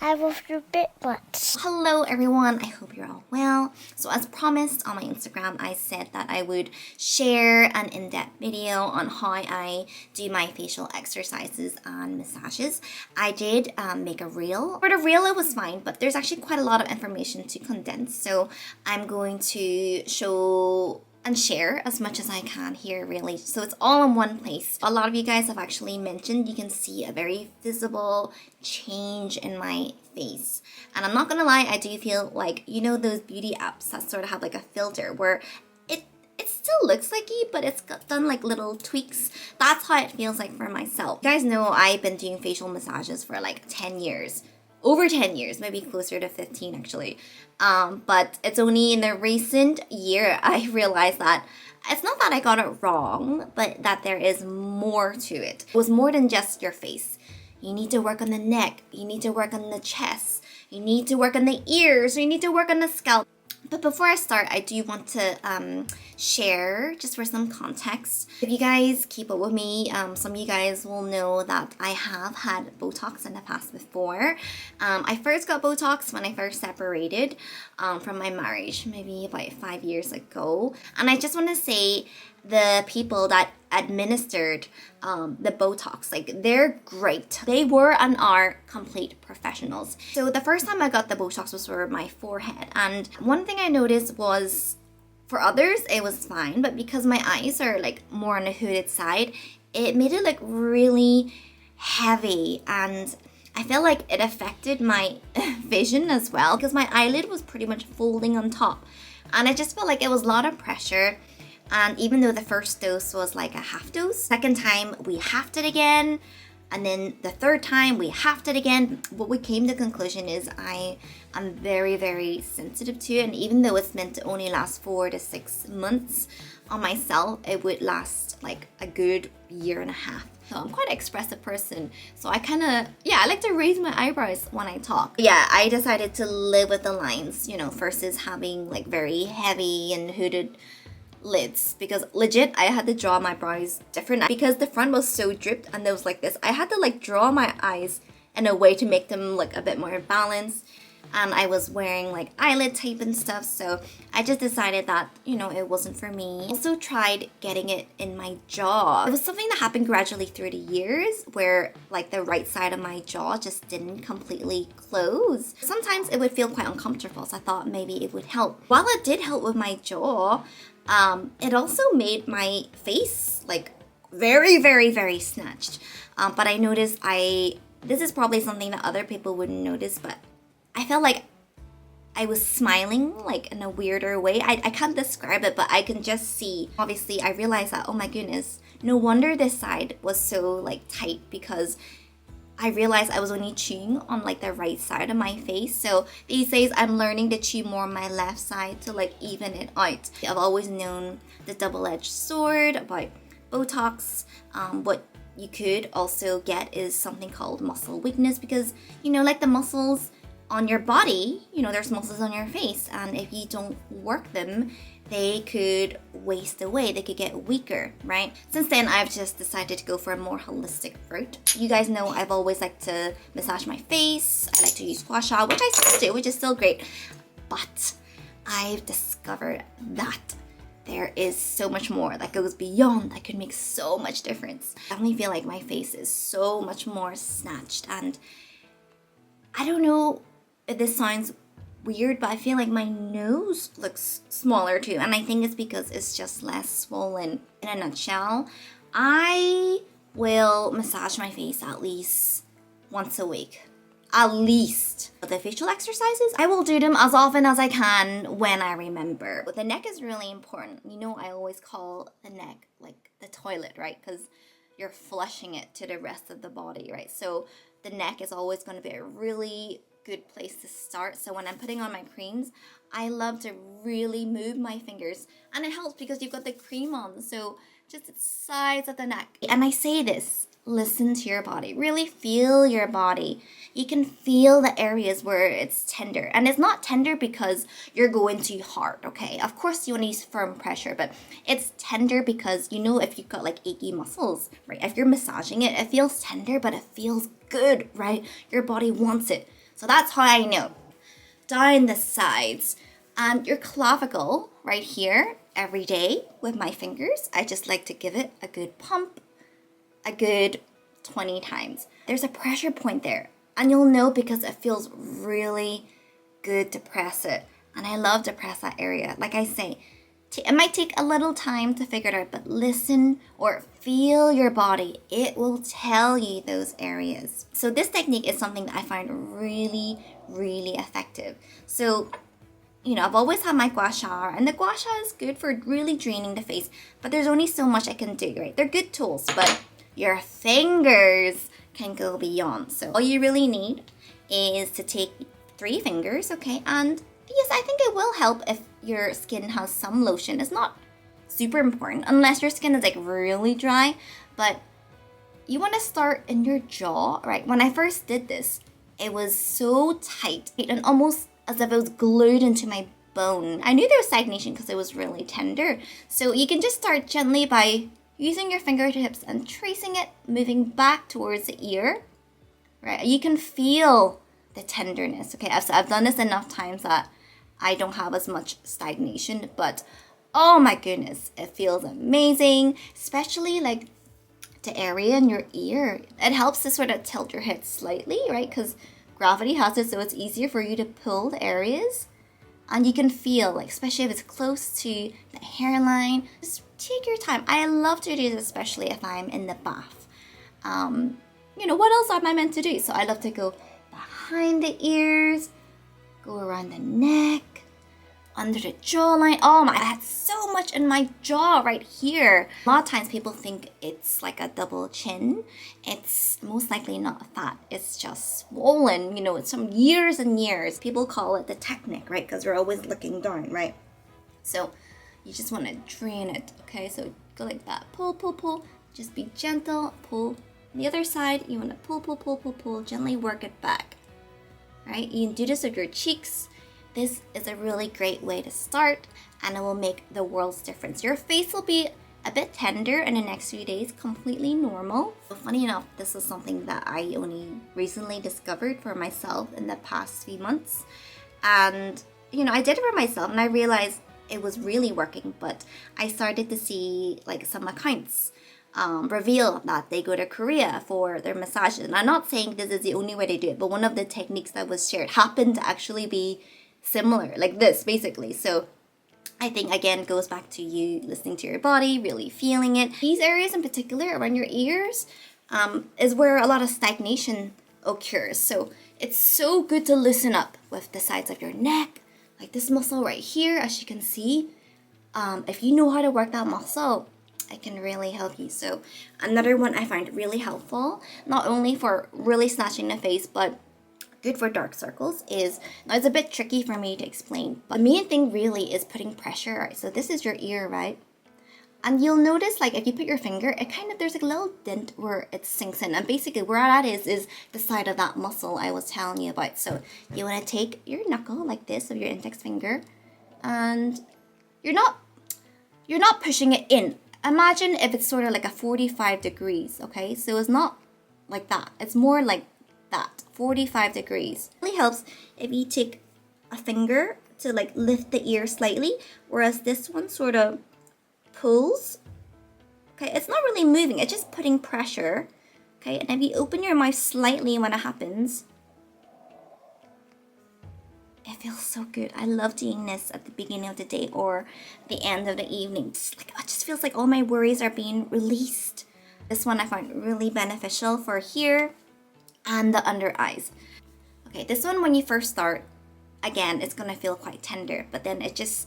I was a bit much. Hello everyone, I hope you're all well. So as promised on my Instagram, I said that I would share an in-depth video on how I do my facial exercises and massages. I did make a reel. For the reel it was fine, but there's actually quite a lot of information to condense. So I'm going to show and share as much as I can here really. So it's all in one place. A lot of you guys have actually mentioned you can see a very visible change in my face. And I'm not gonna lie, I do feel like, you know those beauty apps that sort of have like a filter where it still looks like you, but it's got done like little tweaks. That's how it feels like for myself. You guys know I've been doing facial massages for like 10 years. Over 10 years, maybe closer to 15 actually. But it's only in the recent year I realized that it's not that I got it wrong, but that there is more to it. It was more than just your face. You need to work on the neck, you need to work on the chest, you need to work on the ears, you need to work on the scalp. But before I start, I do want to share, just for some context. If you guys keep up with me, some of you guys will know that I have had Botox in the past before. I first got Botox when I first separated from my marriage, maybe about 5 years ago. And I just want to say the people that administered the Botox, like they're great. They were and are complete professionals. So the first time I got the Botox was for my forehead, and one thing I noticed was for others it was fine, but because my eyes are like more on the hooded side, it made it look really heavy, and I felt like it affected my vision as well because my eyelid was pretty much folding on top, and I just felt like it was a lot of pressure. And even though the first dose was like a half dose, second time we halved it again, and then the third time we halved it again. What we came to the conclusion is I am very, very sensitive to it, and even though it's meant to only last 4 to 6 months on myself, it would last like a good year and a half. So I'm quite an expressive person, so I kind of, I like to raise my eyebrows when I talk. Yeah, I decided to live with the lines, versus having like very heavy and hooded lids, because legit I had to draw my brows different because the front was so dripped and there was like this. I had to like draw my eyes in a way to make them look a bit more balanced, and I was wearing like eyelid tape and stuff, so I just decided that it wasn't for me. Also tried getting it in my jaw. It was something that happened gradually through the years where like the right side of my jaw just didn't completely close. Sometimes it would feel quite uncomfortable, so I thought maybe it would help. While it did help with my jaw, it also made my face like very, very, very snatched. But I noticed this is probably something that other people wouldn't notice, but I felt like I was smiling like in a weirder way. I can't describe it, but I can just see. Obviously, I realized that, oh my goodness, no wonder this side was so like tight, because I realized I was only chewing on like the right side of my face. So these days I'm learning to chew more on my left side to like even it out. I've always known the double-edged sword about Botox. What you could also get is something called muscle weakness, because like the muscles on your body, there's muscles on your face, and if you don't work them, they could waste away, they could get weaker, right? Since then, I've just decided to go for a more holistic route. You guys know I've always liked to massage my face. I like to use gua sha, which I still do, which is still great. But I've discovered that there is so much more that goes beyond, that could make so much difference. I definitely feel like my face is so much more snatched, and I don't know if this sounds weird, but I feel like my nose looks smaller too, and I think it's because it's just less swollen. In a nutshell, I will massage my face at least once a week. At least. But the facial exercises, I will do them as often as I can when I remember. But the neck is really important. I always call the neck like the toilet, right? Because you're flushing it to the rest of the body, right? So the neck is always going to be a really good place to start. So when I'm putting on my creams, I love to really move my fingers, and it helps because you've got the cream on, so just the sides of the neck. And I say this, listen to your body, really feel your body. You can feel the areas where it's tender, and it's not tender because you're going too hard, okay? Of course you want to use firm pressure, but it's tender because if you've got like achy muscles, right? If you're massaging it, it feels tender, but it feels good, right? Your body wants it. So that's how I know. Down the sides and your clavicle right here every day with my fingers. I just like to give it a good pump, a good 20 times. There's a pressure point there, and you'll know because it feels really good to press it. And I love to press that area. Like I say, it might take a little time to figure it out, but listen or feel your body. It will tell you those areas. So this technique is something that I find really, really effective. So, you know, I've always had my gua sha, and the gua sha is good for really draining the face, but there's only so much I can do, right? They're good tools, but your fingers can go beyond. So all you really need is to take 3 fingers, okay? And yes, I think it will help if your skin has some lotion. It's not super important unless your skin is like really dry, but you want to start in your jaw, right? When I first did this, it was so tight and almost as if it was glued into my bone. I knew there was stagnation because it was really tender. So you can just start gently by using your fingertips and tracing it, moving back towards the ear, right? You can feel the tenderness, okay? So I've done this enough times that I don't have as much stagnation, but oh my goodness, it feels amazing, especially like the area in your ear. It helps to sort of tilt your head slightly, right? Because gravity has it, so it's easier for you to pull the areas. And you can feel, like, especially if it's close to the hairline, just take your time. I love to do this, especially if I'm in the bath. You know, what else am I meant to do? So I love to go behind the ears, go around the neck, under the jawline. Oh my, I had so much in my jaw right here. A lot of times people think it's like a double chin. It's most likely not that. It's just swollen, you know, it's from years and years. People call it the technique, right? Because we're always looking down, right? So you just want to drain it, okay? So go like that, pull, pull, pull. Just be gentle, pull. The other side, you want to pull, pull, pull, pull, pull. Gently work it back, right? You can do this with your cheeks. This is a really great way to start, and it will make the world's difference. Your face will be a bit tender in the next few days, completely normal. So funny enough, this is something that I only recently discovered for myself in the past few months. And, you know, I did it for myself and I realized it was really working, but I started to see like some accounts reveal that they go to Korea for their massages. And I'm not saying this is the only way they do it, but one of the techniques that was shared happened to actually be similar, like this basically. So I think again goes back to you listening to your body, really feeling it. These areas in particular around your ears is where a lot of stagnation occurs. So it's so good to loosen up with the sides of your neck, like this muscle right here, as you can see. If you know how to work that muscle, it can really help you. So another one I find really helpful, not only for really snatching the face, but good for dark circles is, now it's a bit tricky for me to explain, but the main thing really is putting pressure, right? So this is your ear, right? And you'll notice, like, if you put your finger, it kind of, there's like a little dent where it sinks in. And basically where that is the side of that muscle I was telling you about. So you want to take your knuckle like this of your index finger, and you're not pushing it in. Imagine if it's sort of like a 45 degrees, okay? So it's not like that. It's more like that, 45 degrees. It really helps if you take a finger to like lift the ear slightly, whereas this one sort of pulls. Okay, it's not really moving, it's just putting pressure. Okay, and if you open your mouth slightly when it happens, it feels so good. I love doing this at the beginning of the day or the end of the evening. It just feels like all my worries are being released. This one I find really beneficial for here and the under eyes. Okay, this one when you first start, again, it's gonna feel quite tender, but then it's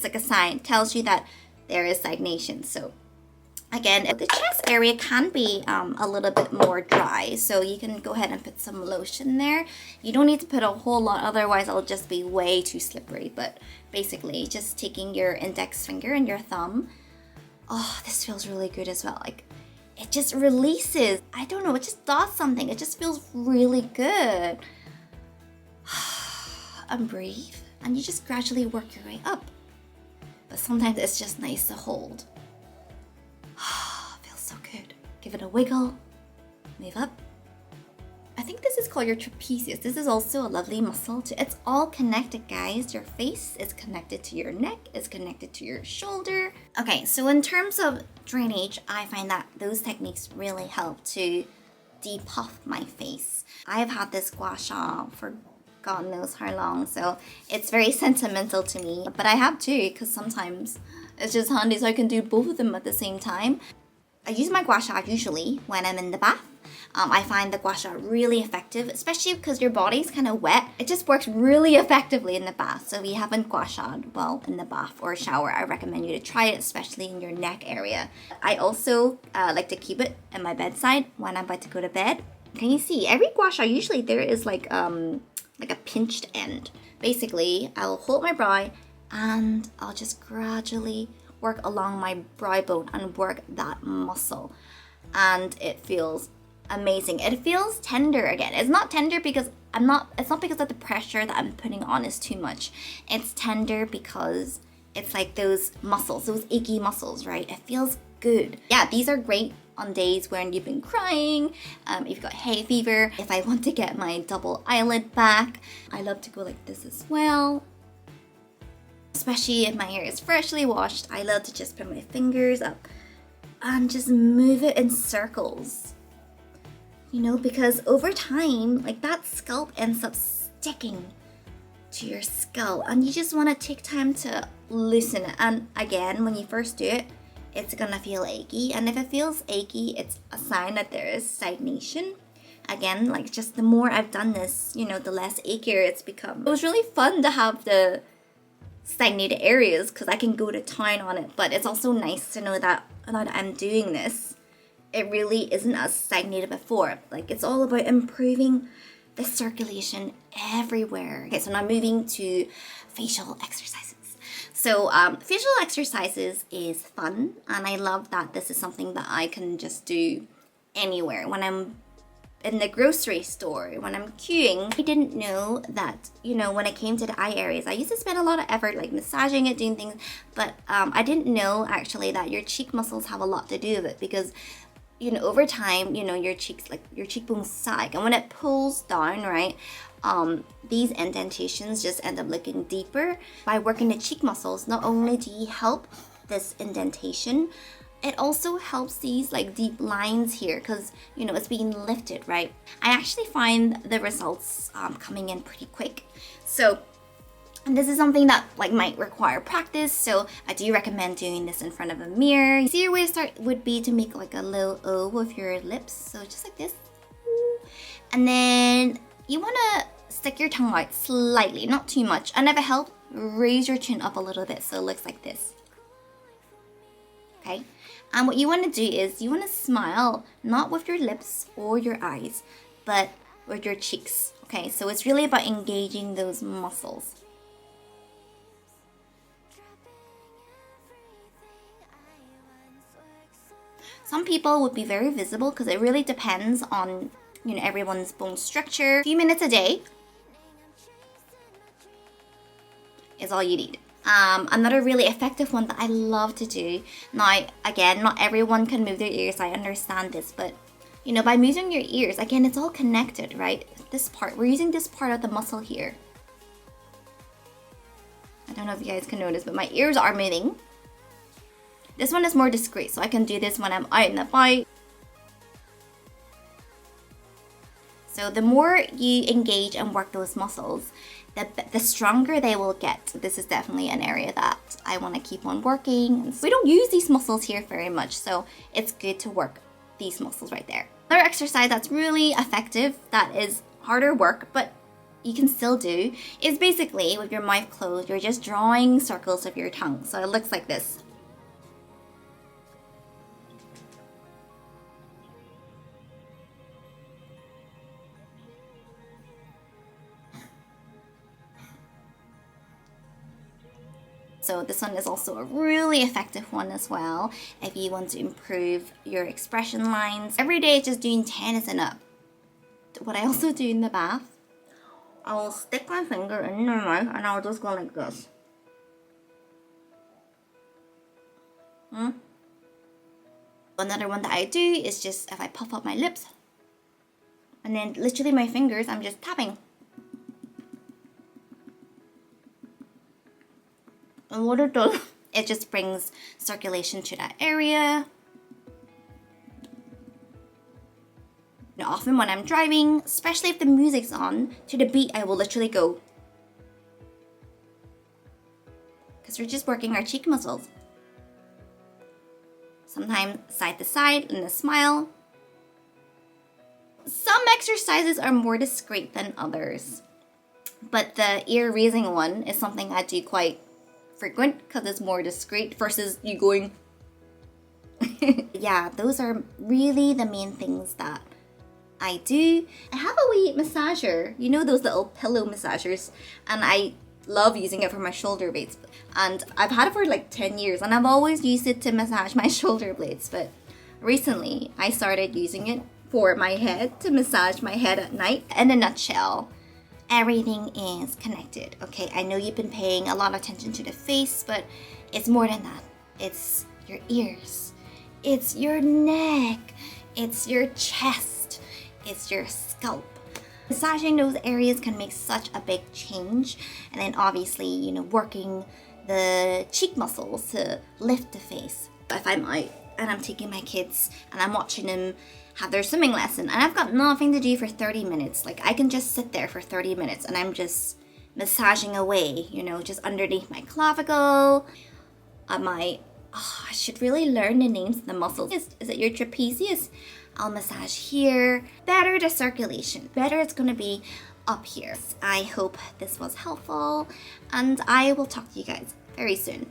like a sign, it tells you that there is stagnation. So again, the chest area can be a little bit more dry, so you can go ahead and put some lotion there. You don't need to put a whole lot, otherwise it'll just be way too slippery. But basically, just taking your index finger and your thumb. Oh, this feels really good as well. Like, it just releases. I don't know, it just does something. It just feels really good. And breathe, and you just gradually work your way up. But sometimes it's just nice to hold. Feels so good. Give it a wiggle, move up, I think this is called your trapezius. This is also a lovely muscle too. It's all connected, guys. Your face is connected to your neck, it's connected to your shoulder. Okay, so in terms of drainage, I find that those techniques really help to depuff my face. I've had this gua sha for God knows how long, so it's very sentimental to me. But I have two, because sometimes it's just handy so I can do both of them at the same time. I use my gua sha usually when I'm in the bath. I find the gua sha really effective, especially because your body's kind of wet. It just works really effectively in the bath. So if you haven't gua sha'd well in the bath or shower, I recommend you to try it, especially in your neck area. I also like to keep it at my bedside when I'm about to go to bed. Can you see? Every gua sha, usually there is like a pinched end. Basically, I'll hold my brow and I'll just gradually work along my brow bone and work that muscle. And it feels amazing. It feels tender again. It's not tender because it's not because of the pressure that I'm putting on is too much. It's tender because it's like those muscles, those achy muscles, right? It feels good. Yeah, these are great on days when you've been crying, if you've got hay fever. If I want to get my double eyelid back, I love to go like this as well. Especially if my hair is freshly washed, I love to just put my fingers up and just move it in circles. You know, because over time, like that scalp ends up sticking to your skull and you just want to take time to loosen it. And again, when you first do it, it's gonna feel achy. And if it feels achy, it's a sign that there is stagnation. Again, like just the more I've done this, you know, the less achier it's become. It was really fun to have the stagnated areas because I can go to town on it. But it's also nice to know that now that I'm doing this, it really isn't as stagnated before. Like it's all about improving the circulation everywhere. Okay, so now moving to facial exercises. So facial exercises is fun, and I love that this is something that I can just do anywhere. When I'm in the grocery store, when I'm queuing, I didn't know that, you know, when it came to the eye areas, I used to spend a lot of effort like massaging it, doing things, but I didn't know actually that your cheek muscles have a lot to do with it because, you know, over time, you know, your cheeks, like your cheekbones sag, and when it pulls down, right, these indentations just end up looking deeper. By working the cheek muscles, not only do you help this indentation, it also helps these like deep lines here because, you know, it's being lifted, right? I actually find the results coming in pretty quick. So, and this is something that like might require practice, so I do recommend doing this in front of a mirror. Easier way to start would be to make like a little O with your lips, so just like this. And then you want to stick your tongue out slightly, not too much. And if it helps, raise your chin up a little bit so it looks like this. Okay? And what you want to do is you want to smile, not with your lips or your eyes, but with your cheeks. Okay? So it's really about engaging those muscles. Some people would be very visible because it really depends on, you know, everyone's bone structure. A few minutes a day is all you need. Another really effective one that I love to do. Now, again, not everyone can move their ears. I understand this, but you know, by moving your ears, again, it's all connected, right? This part, we're using this part of the muscle here. I don't know if you guys can notice, but my ears are moving. This one is more discreet, so I can do this when I'm out and about. So the more you engage and work those muscles, the stronger they will get. This is definitely an area that I want to keep on working. We don't use these muscles here very much, so it's good to work these muscles right there. Another exercise that's really effective, that is harder work, but you can still do, is basically with your mouth closed, you're just drawing circles with your tongue. So it looks like this. So this one is also a really effective one as well if you want to improve your expression lines. Every day just doing 10 is enough. What I also do in the bath, I will stick my finger in my mouth and I'll just go like this. Another one that I do is just if I puff up my lips, And then literally my fingers, I'm just tapping. And what it does, it just brings circulation to that area. Now, often when I'm driving, especially if the music's on, to the beat, I will literally go. Because we're just working our cheek muscles. Sometimes side to side in a smile. Some exercises are more discreet than others. But the ear raising one is something I do quite frequent because it's more discreet versus you going. Yeah, those are really the main things that I do. I have a wee massager, you know those little pillow massagers, and I love using it for my shoulder blades. And I've had it for like 10 years and I've always used it to massage my shoulder blades, but recently I started using it for my head, to massage my head at night. In a nutshell, everything is connected, okay? I know you've been paying a lot of attention to the face, but it's more than that. It's your ears, it's your neck, it's your chest, it's your scalp. Massaging those areas can make such a big change. And then obviously, you know, working the cheek muscles to lift the face. If I'm out and I'm taking my kids and I'm watching them have their swimming lesson and I've got nothing to do for 30 minutes, like I can just sit there for 30 minutes and I'm just massaging away, you know, just underneath my clavicle, I should really learn the names of the muscles. Is it your trapezius? I'll massage here. Better the circulation, better it's gonna be up here. I hope this was helpful and I will talk to you guys very soon.